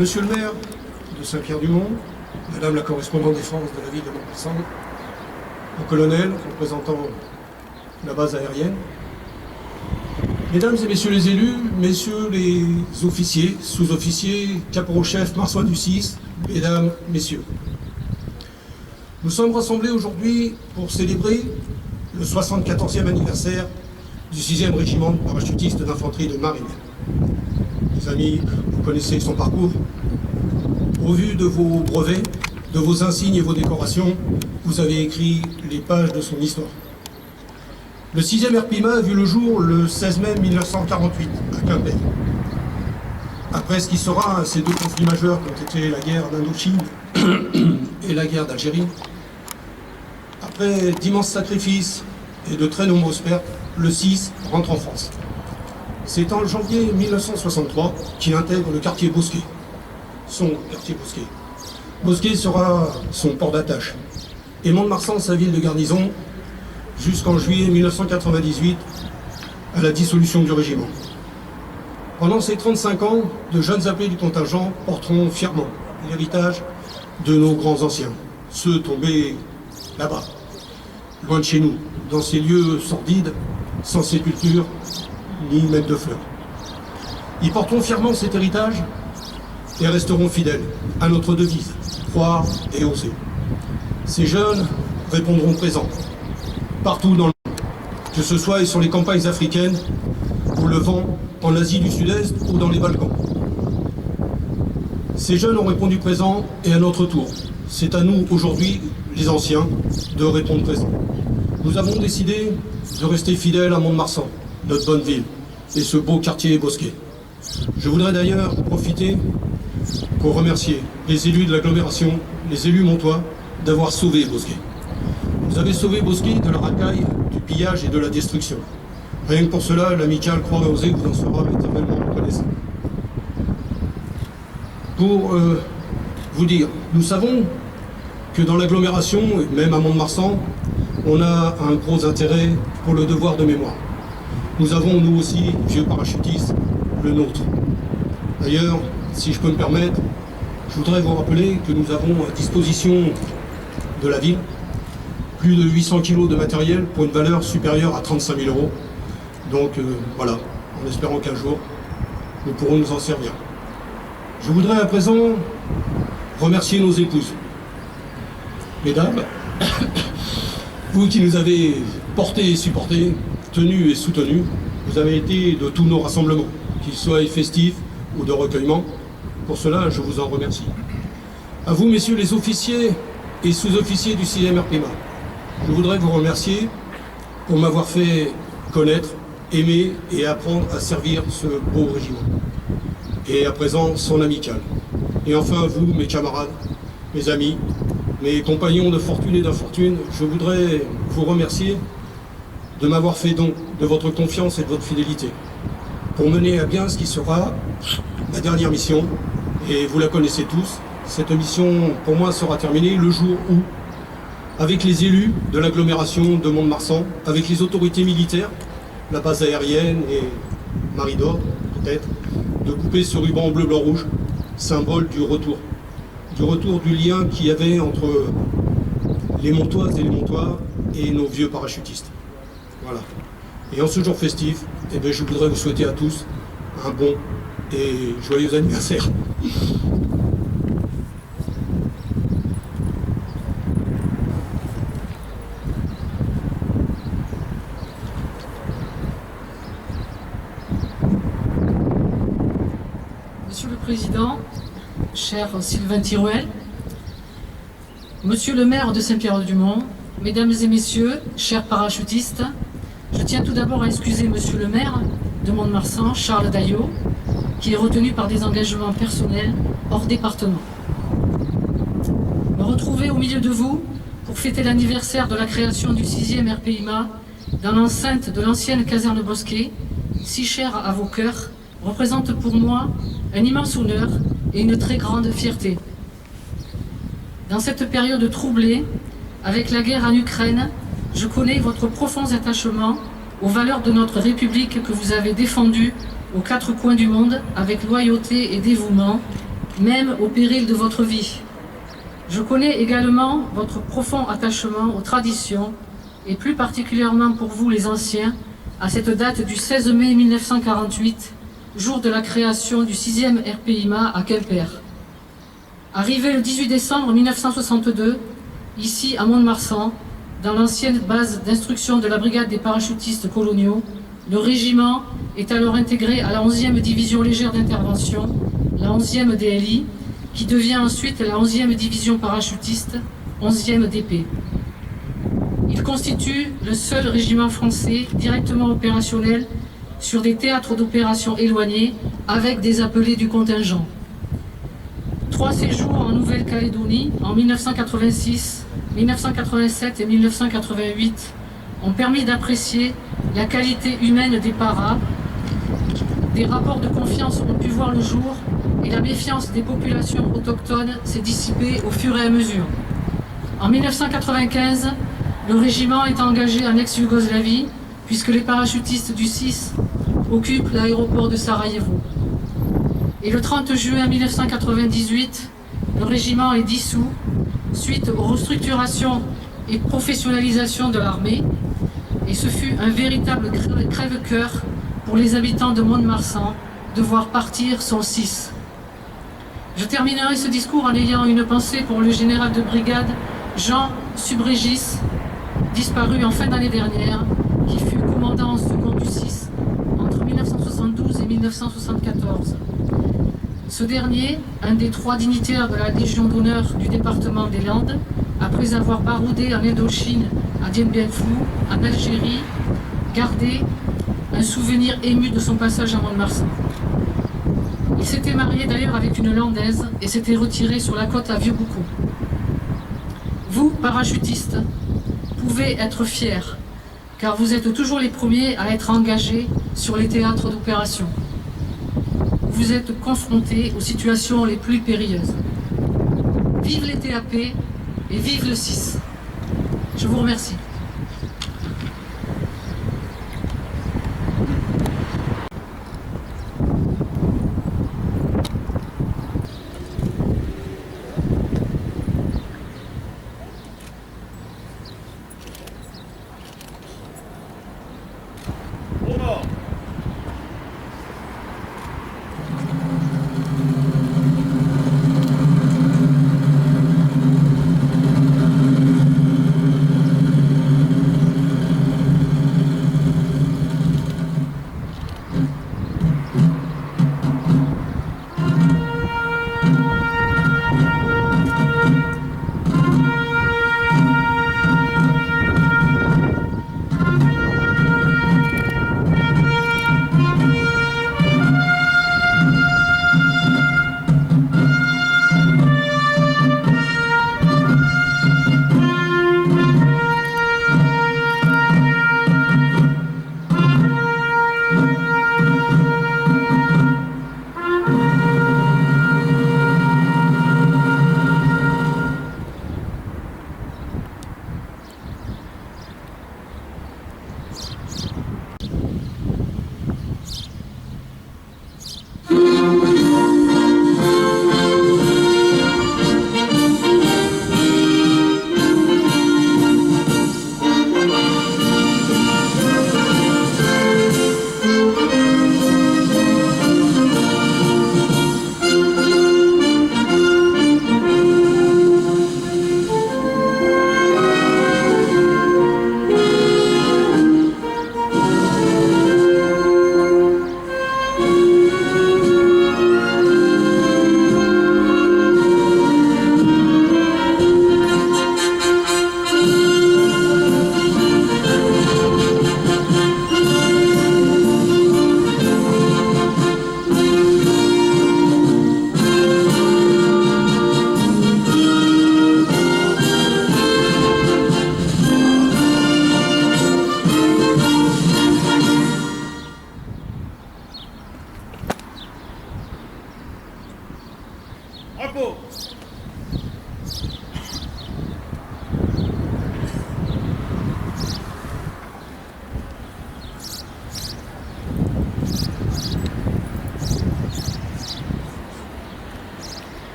Monsieur le maire de Saint-Pierre-du-Mont, Madame la correspondante des forces de la ville de Montmarsan, au colonel représentant la base aérienne, Mesdames et Messieurs les élus, Messieurs les officiers, sous-officiers, caporaux-chefs, marsouins du 6, Mesdames, Messieurs. Nous sommes rassemblés aujourd'hui pour célébrer le 74e anniversaire du 6e régiment de parachutistes d'infanterie de marine. Les amis, vous connaissez son parcours. Au vu de vos brevets, de vos insignes et vos décorations, vous avez écrit les pages de son histoire. Le 6e RPIMA a vu le jour le 16 mai 1948 à Quimper. Après ce qui sera ces deux conflits majeurs qui ont été la guerre d'Indochine et la guerre d'Algérie, après d'immenses sacrifices et de très nombreuses pertes, le 6 rentre en France. C'est en janvier 1963 qu'il intègre le quartier Bosquet, son quartier Bosquet. Bosquet sera son port d'attache et Mont-de-Marsan sa ville de garnison jusqu'en juillet 1998 à la dissolution du régiment. Pendant ces 35 ans, de jeunes appelés du contingent porteront fièrement l'héritage de nos grands anciens, ceux tombés là-bas, loin de chez nous, dans ces lieux sordides, sans sépulture, ni même de fleurs. Ils porteront fièrement cet héritage et resteront fidèles à notre devise, croire et oser. Ces jeunes répondront présents, partout dans le monde, que ce soit sur les campagnes africaines, au Levant, en Asie du Sud-Est ou dans les Balkans. Ces jeunes ont répondu présent et à notre tour, c'est à nous aujourd'hui, les anciens, de répondre présent. Nous avons décidé de rester fidèles à Mont-de-Marsan, notre bonne ville, et ce beau quartier Bosquet. Je voudrais d'ailleurs profiter pour remercier les élus de l'agglomération, les élus montois, d'avoir sauvé Bosquet. Vous avez sauvé Bosquet de la racaille, du pillage et de la destruction. Rien que pour cela, l'amicale Croix et Osée vous en sera éternellement reconnaissant. Pour vous dire, nous savons que dans l'agglomération, et même à Mont-de-Marsan, on a un gros intérêt pour le devoir de mémoire. Nous avons, nous aussi, vieux parachutistes, le nôtre. D'ailleurs, si je peux me permettre, je voudrais vous rappeler que nous avons à disposition de la ville plus de 800 kg de matériel pour une valeur supérieure à 35 000 €. Donc voilà, en espérant qu'un jour, nous pourrons nous en servir. Je voudrais à présent remercier nos épouses. Mesdames, vous qui nous avez portés et supportés, tenus et soutenus, vous avez été de tous nos rassemblements, qu'ils soient festifs ou de recueillement. Pour cela, je vous en remercie. À vous, messieurs les officiers et sous-officiers du 6e RPIMA, je voudrais vous remercier pour m'avoir fait connaître, aimer et apprendre à servir ce beau régiment. Et à présent, son amicale. Et enfin, vous, mes camarades, mes amis, mes compagnons de fortune et d'infortune, je voudrais vous remercier de m'avoir fait don de votre confiance et de votre fidélité pour mener à bien ce qui sera ma dernière mission. Et vous la connaissez tous, cette mission pour moi sera terminée le jour où, avec les élus de l'agglomération de Mont-de-Marsan, avec les autorités militaires, la base aérienne et Marie-d'Or, peut-être, de couper ce ruban bleu, blanc, rouge, symbole du retour du lien qu'il y avait entre les Montoises et les Montois et nos vieux parachutistes. Voilà. Et en ce jour festif, eh bien, je voudrais vous souhaiter à tous un bon et joyeux anniversaire. Monsieur le Président, cher Sylvain Thirouel, Monsieur le maire de Saint-Pierre-du-Mont, Mesdames et Messieurs, chers parachutistes, je tiens tout d'abord à excuser Monsieur le maire de Mont-de-Marsan, Charles Daillot, qui est retenu par des engagements personnels hors département. Me retrouver au milieu de vous pour fêter l'anniversaire de la création du 6e RPIMA dans l'enceinte de l'ancienne caserne Bosquet, si chère à vos cœurs, représente pour moi un immense honneur et une très grande fierté. Dans cette période troublée, avec la guerre en Ukraine, je connais votre profond attachement aux valeurs de notre République que vous avez défendues aux quatre coins du monde avec loyauté et dévouement, même au péril de votre vie. Je connais également votre profond attachement aux traditions, et plus particulièrement pour vous les anciens, à cette date du 16 mai 1948, jour de la création du 6e RPIMA à Quimper. Arrivé le 18 décembre 1962, ici à Mont-de-Marsan, dans l'ancienne base d'instruction de la brigade des parachutistes coloniaux, le régiment est alors intégré à la 11e division légère d'intervention, la 11e DLI, qui devient ensuite la 11e division parachutiste, 11e DP. Il constitue le seul régiment français directement opérationnel sur des théâtres d'opérations éloignés avec des appelés du contingent. 3 séjours en Nouvelle-Calédonie en 1986, 1987 et 1988 ont permis d'apprécier la qualité humaine des paras. Des rapports de confiance ont pu voir le jour et la méfiance des populations autochtones s'est dissipée au fur et à mesure. En 1995, le régiment est engagé en ex-Yougoslavie puisque les parachutistes du 6 occupent l'aéroport de Sarajevo. Et le 30 juin 1998, le régiment est dissous suite aux restructurations et professionnalisation de l'armée. Et ce fut un véritable crève-cœur pour les habitants de Mont-de-Marsan de voir partir son 6. Je terminerai ce discours en ayant une pensée pour le général de brigade Jean Subrégis, disparu en fin d'année dernière, qui fut commandant en second du 6 entre 1972 et 1974. Ce dernier, un des 3 dignitaires de la Légion d'honneur du département des Landes, après avoir baroudé en Indochine, à Dien Bien Phu, en Algérie, gardait un souvenir ému de son passage à Mont-de-Marsan. Il s'était marié d'ailleurs avec une Landaise et s'était retiré sur la côte à Vieux-Boucau. Vous, parachutistes, pouvez être fiers, car vous êtes toujours les premiers à être engagés sur les théâtres d'opération. Vous êtes confrontés aux situations les plus périlleuses. Vive les TAP et vive le 6. Je vous remercie.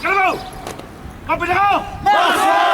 Calmez-vous! Compétent!